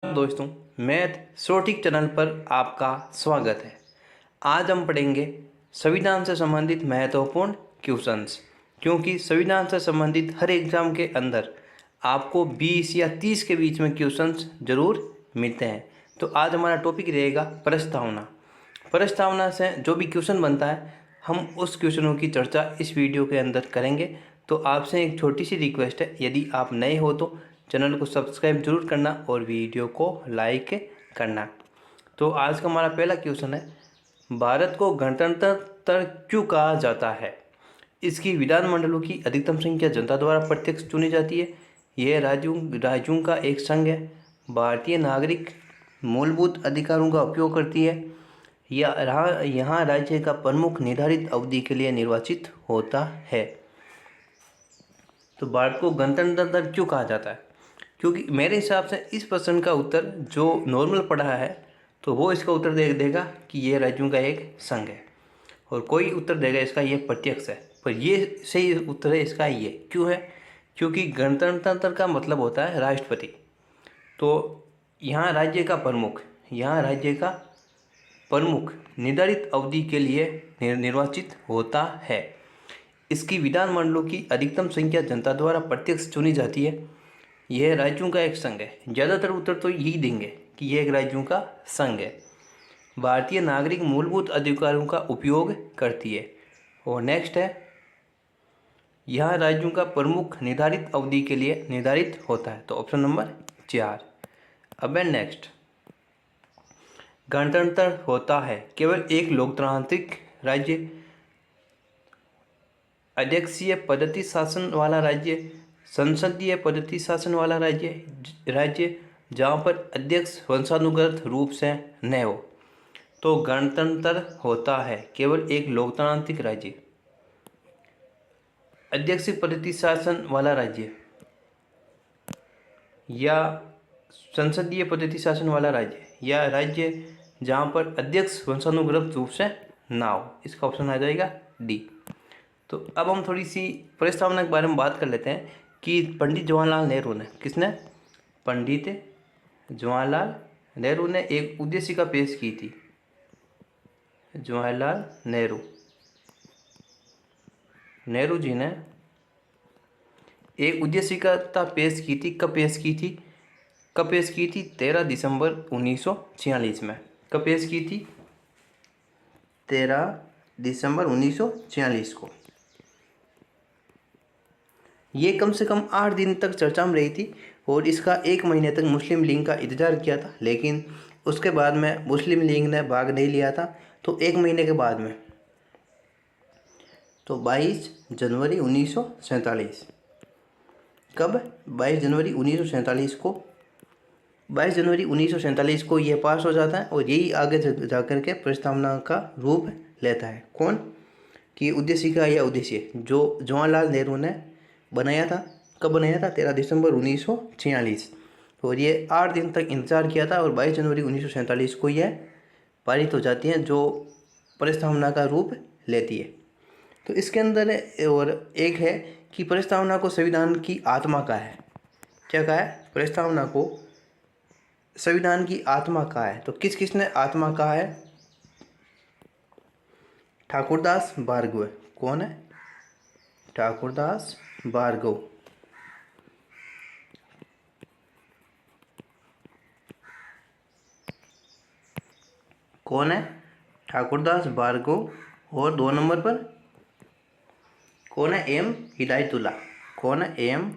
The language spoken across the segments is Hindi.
दोस्तों, मैथ सोटिक चैनल पर आपका स्वागत है। आज हम पढ़ेंगे संविधान से संबंधित महत्वपूर्ण क्वेश्चंस, क्योंकि संविधान से संबंधित हर एग्जाम के अंदर आपको 20 या 30 के बीच में क्वेश्चंस जरूर मिलते हैं। तो आज हमारा टॉपिक रहेगा प्रस्तावना। प्रस्तावना से जो भी क्वेश्चन बनता है हम उस क्वेश्चनों की चर्चा इस वीडियो के अंदर करेंगे। तो आपसे एक छोटी सी रिक्वेस्ट है, यदि आप नए हो तो चैनल को सब्सक्राइब जरूर करना और वीडियो को लाइक करना। तो आज का हमारा पहला क्वेश्चन है, भारत को गणतंत्र क्यों कहा जाता है? इसकी विधानमंडलों की अधिकतम संख्या जनता द्वारा प्रत्यक्ष चुनी जाती है। यह राज्यों का एक संघ है। भारतीय नागरिक मूलभूत अधिकारों का उपयोग करती है। यहाँ राज्य का प्रमुख निर्धारित अवधि के लिए निर्वाचित होता है। तो भारत को गणतंत्र क्यों कहा जाता है? क्योंकि मेरे हिसाब से इस प्रश्न का उत्तर जो नॉर्मल पढ़ा है तो वो इसका उत्तर देगा कि ये राज्यों का एक संघ है, और कोई उत्तर देगा इसका ये प्रत्यक्ष है। पर ये सही उत्तर है इसका ये। क्यों है? क्योंकि गणतंत्र का मतलब होता है राष्ट्रपति। तो यहाँ राज्य का प्रमुख निर्धारित अवधि के लिए निर्वाचित होता है। इसकी विधानमंडलों की अधिकतम संख्या जनता द्वारा प्रत्यक्ष चुनी जाती है। यह राज्यों का एक संघ है। ज़्यादातर उत्तर तो यही देंगे कि यह एक राज्यों का संघ है। भारतीय नागरिक मूलभूत अधिकारों का उपयोग करती है। और नेक्स्ट है, यह राज्यों का प्रमुख निर्धारित अवधि के लिए निर्धारित होता है। तो ऑप्शन नंबर 4। अब है नेक्स्ट, गणतंत्र होता है केवल एक लोकतांत्रिक राज्य, अध्यक्षीय पद्धति शासन वाला राज्य, संसदीय पद्धति शासन वाला राज्य जहाँ पर अध्यक्ष वंशानुगत रूप से न हो। तो गणतंत्र होता है केवल एक लोकतांत्रिक राज्य, अध्यक्षीय पद्धति शासन वाला राज्य या संसदीय पद्धति शासन वाला राज्य, या राज्य जहाँ पर अध्यक्ष वंशानुगत रूप से ना हो। इसका ऑप्शन आ जाएगा डी। तो अब हम थोड़ी सी प्रस्तावना के बारे में बात कर लेते हैं कि पंडित जवाहरलाल नेहरू ने पंडित जवाहरलाल नेहरू ने एक उद्देशिका पेश की थी। जवाहरलाल नेहरू जी ने एक उद्देशिका पेश की थी। कब पेश की थी? 13 दिसंबर 1946 में। कब पेश की थी? 13 दिसंबर 1946 को। ये कम से कम 8 दिन तक चर्चा में रही थी और इसका 1 महीने तक मुस्लिम लीग का इंतजार किया था, लेकिन उसके बाद में मुस्लिम लीग ने भाग नहीं लिया था। तो 1 महीने के बाद में, तो 22 जनवरी 1947। कब? 22 जनवरी 1947 को यह पास हो जाता है और यही आगे जाकर के प्रस्तावना का रूप लेता है। कौन? कि उद्देशिका या उद्देश्य जो जवाहरलाल नेहरू ने बनाया था। कब बनाया था? 13 दिसंबर 1946। और ये 8 दिन तक इंतजार किया था और 22 जनवरी 1947 को यह पारित हो जाती है, जो प्रस्तावना का रूप लेती है। तो इसके अंदर और एक है कि प्रस्तावना को संविधान की आत्मा कहा है। क्या कहा है? प्रस्तावना को संविधान की आत्मा कहा है। तो किस किसने आत्मा कहा है? ठाकुरदास भार्गव। कौन है? ठाकुरदास भार्गव। कौन है? ठाकुरदास भार्गव। और 2 नंबर पर कौन है? एम हिदायतुल्ला। कौन है? एम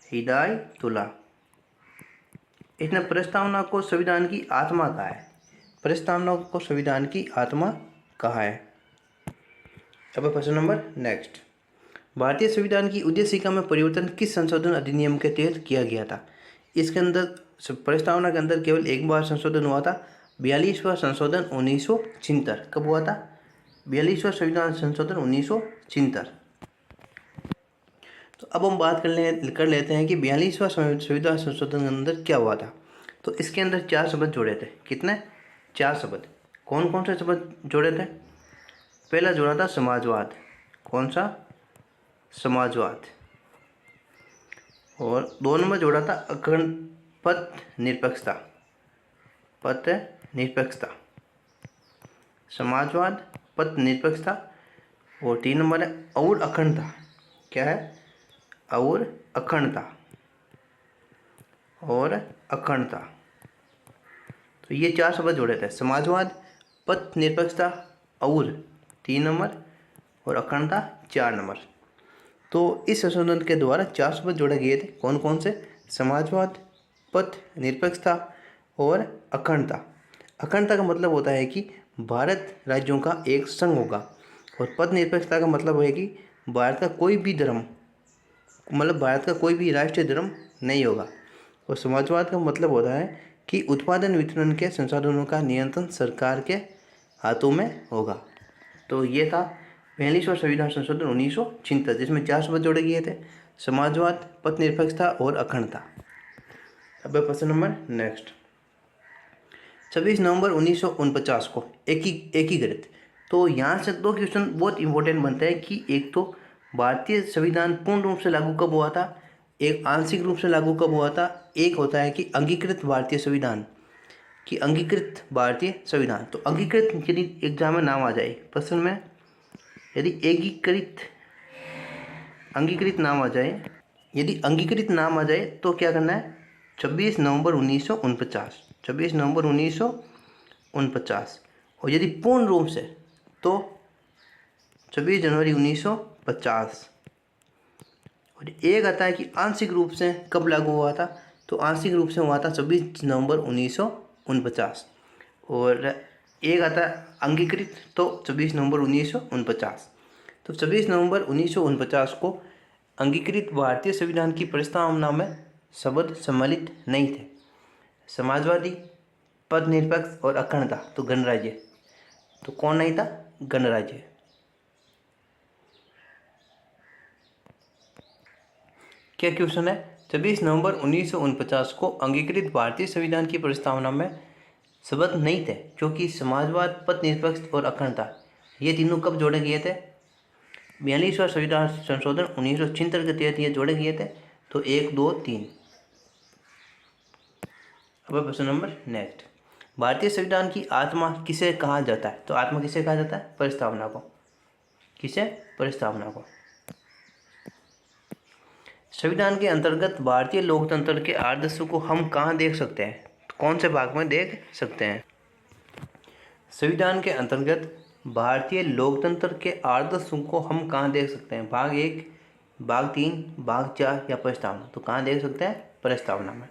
हिदायतुल्ला। इसने प्रस्तावना को संविधान की आत्मा कहा है। प्रस्तावना को संविधान की आत्मा कहा है। अब प्रश्न नंबर नेक्स्ट, भारतीय संविधान की उद्देशिका में परिवर्तन किस संशोधन अधिनियम के तहत किया गया था? इसके अंदर प्रस्तावना के अंदर केवल एक बार संशोधन हुआ था, 42वां संशोधन 1976। कब हुआ था? 42वां संविधान संशोधन 1976। तो अब हम बात कर लेते हैं कि 42वां संविधान संशोधन के अंदर क्या हुआ था। तो इसके अंदर 4 शब्द जोड़े थे। कितने? 4 शब्द। कौन कौन से शब्द जोड़े थे? पहला जोड़ा था समाजवाद। कौन सा? समाजवाद। और 2 नंबर जोड़ा था पथ निरपेक्षता, पथ निरपेक्षता, समाजवाद, पथ निरपेक्षता। और 3 नंबर है और अखंडता। क्या है? और अखंडता, और अखंडता। तो ये 4 शब्द जोड़े थे, समाजवाद, पथ निरपेक्षता, और 3 नंबर, और अखंडता 4 नंबर। तो इस संशोधन के द्वारा 4 शब्द जोड़े गए थे। कौन कौन से? समाजवाद, पथ निरपेक्षता और अखंडता। अखंडता का मतलब होता है कि भारत राज्यों का एक संघ होगा, और पथ निरपेक्षता का मतलब है कि भारत का कोई भी धर्म, मतलब भारत का कोई भी राष्ट्रीय धर्म नहीं होगा। और समाजवाद का मतलब होता है कि उत्पादन वितरण के संसाधनों का नियंत्रण सरकार के हाथों में होगा। तो ये था 42वां संविधान संशोधन 1976, जिसमें 4 शब्द जोड़े गए थे, समाजवाद, पथ निरपेक्षता और अखंडता। अब प्रश्न नंबर नेक्स्ट, 26 नवंबर 1949 को एकीकृत। तो यहाँ से 2 क्वेश्चन बहुत इंपॉर्टेंट बनते हैं कि एक तो भारतीय संविधान पूर्ण रूप से लागू कब हुआ था, एक आंशिक रूप से लागू कब हुआ था, एक होता है कि अंगीकृत भारतीय संविधान, कि अंगीकृत भारतीय संविधान। तो अंगीकृत यदि एग्जाम में नाम आ जाए प्रश्न में, यदि अंगीकृत नाम आ जाए, यदि अंगीकृत नाम आ जाए तो क्या करना है? 26 नवंबर 1949, 26 नवंबर 1949। और यदि पूर्ण रूप से तो 26 जनवरी 1950। और एक आता है कि आंशिक रूप से कब लागू हुआ था, तो आंशिक रूप से हुआ था 26 नवंबर 1949। और एक आता है अंगीकृत, तो 26 नवंबर 1949। तो 26 नवंबर 1949 को अंगीकृत भारतीय संविधान की प्रस्तावना में शब्द सम्मिलित नहीं थे, समाजवादी, पथ निरपेक्ष और अखंडता। तो गणराज्य, तो कौन नहीं था? गणराज्य। क्या क्वेश्चन है? 26 नवंबर 1949 को अंगीकृत भारतीय संविधान की प्रस्तावना में शब्द नहीं थे, क्योंकि समाजवाद, पथ निरपेक्ष और अखंडता ये तीनों कब जोड़े गए थे? 42वां संविधान संशोधन 1976 के तहत ये जोड़े गए थे। तो 1, 2, 3। अब प्रश्न नंबर नेक्स्ट, भारतीय संविधान की आत्मा किसे कहा जाता है? तो आत्मा किसे कहा जाता है? प्रस्तावना को। किसे? प्रस्तावना को। संविधान के अंतर्गत भारतीय लोकतंत्र के आदर्शों को हम कहाँ देख सकते हैं? कौन से भाग में देख सकते हैं? संविधान के अंतर्गत भारतीय लोकतंत्र के आदर्शों को हम कहाँ देख सकते हैं? भाग 1, भाग 3, भाग 4 या प्रस्तावना? तो कहाँ देख सकते हैं? प्रस्तावना में।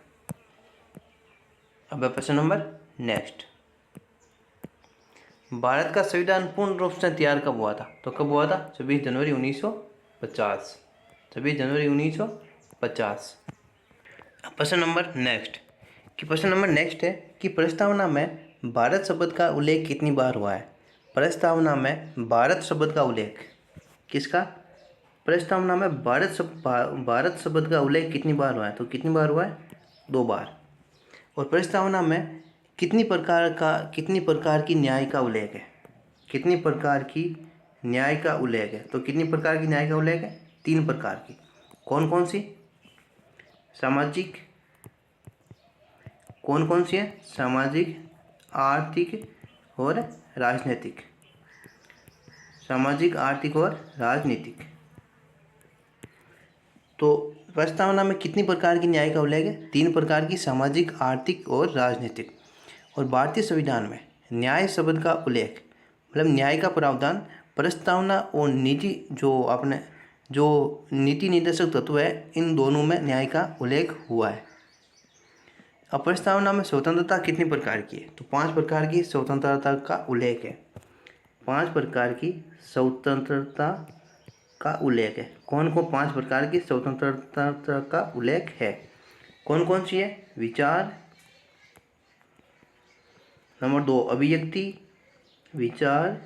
अब प्रश्न नंबर नेक्स्ट, भारत का संविधान पूर्ण रूप से तैयार कब हुआ था? तो कब हुआ था? 26 जनवरी 1950, 26 जनवरी 1950। प्रश्न नंबर नेक्स्ट, प्रश्न नंबर नेक्स्ट है कि प्रस्तावना में भारत शब्द का उल्लेख कितनी बार हुआ है? प्रस्तावना में भारत शब्द का उल्लेख, किसका? प्रस्तावना में भारत शब्द का उल्लेख कितनी बार हुआ है? तो कितनी बार हुआ है? 2 बार। और प्रस्तावना में कितनी प्रकार की न्याय का उल्लेख है? कितनी प्रकार की न्याय का उल्लेख है? तो कितनी प्रकार की न्याय का उल्लेख है? 3 प्रकार की। कौन कौन सी? सामाजिक, कौन कौन सी है? सामाजिक, आर्थिक और राजनीतिक। सामाजिक, आर्थिक और राजनीतिक। तो प्रस्तावना में कितनी प्रकार की न्याय का उल्लेख है? 3 प्रकार की, सामाजिक, आर्थिक और राजनीतिक। और भारतीय संविधान में न्याय शब्द का उल्लेख, मतलब न्याय का प्रावधान प्रस्तावना और नीति, जो नीति निर्देशक तत्व है, इन दोनों में न्याय का उल्लेख हुआ है। अब प्रस्तावना में स्वतंत्रता कितनी प्रकार की है? तो 5 प्रकार की स्वतंत्रता का उल्लेख है। 5 प्रकार की स्वतंत्रता का उल्लेख है। कौन को 5 प्रकार की स्वतंत्रता का उल्लेख है? कौन कौन सी है? विचार, नंबर 2 अभिव्यक्ति, विचार,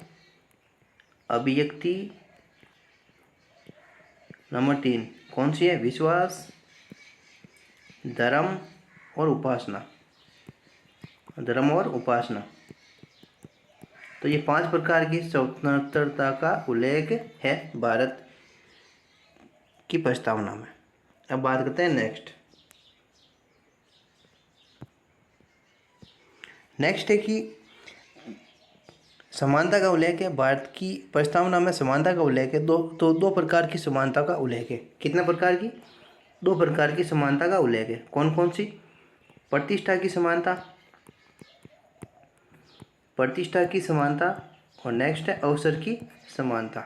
अभिव्यक्ति। नंबर 3 कौन सी है? विश्वास, धर्म और उपासना, धर्म और उपासना। तो ये 5 प्रकार की स्वतंत्रता का उल्लेख है भारत की प्रस्तावना में। अब बात करते हैं नेक्स्ट, नेक्स्ट है कि समानता का उल्लेख है। भारत की प्रस्तावना में समानता का उल्लेख है। दो प्रकार की समानता का उल्लेख है। कितने प्रकार की? 2 प्रकार की समानता का उल्लेख है। कौन कौन सी? प्रतिष्ठा की समानता, और नेक्स्ट है अवसर की समानता।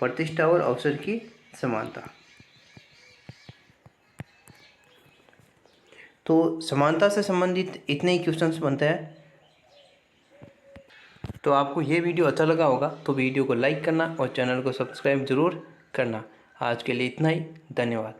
प्रतिष्ठा और अवसर की समानता। तो समानता से संबंधित इतने ही क्वेश्चंस बनते हैं। तो आपको ये वीडियो अच्छा लगा होगा तो वीडियो को लाइक करना और चैनल को सब्सक्राइब जरूर करना। आज के लिए इतना ही। धन्यवाद।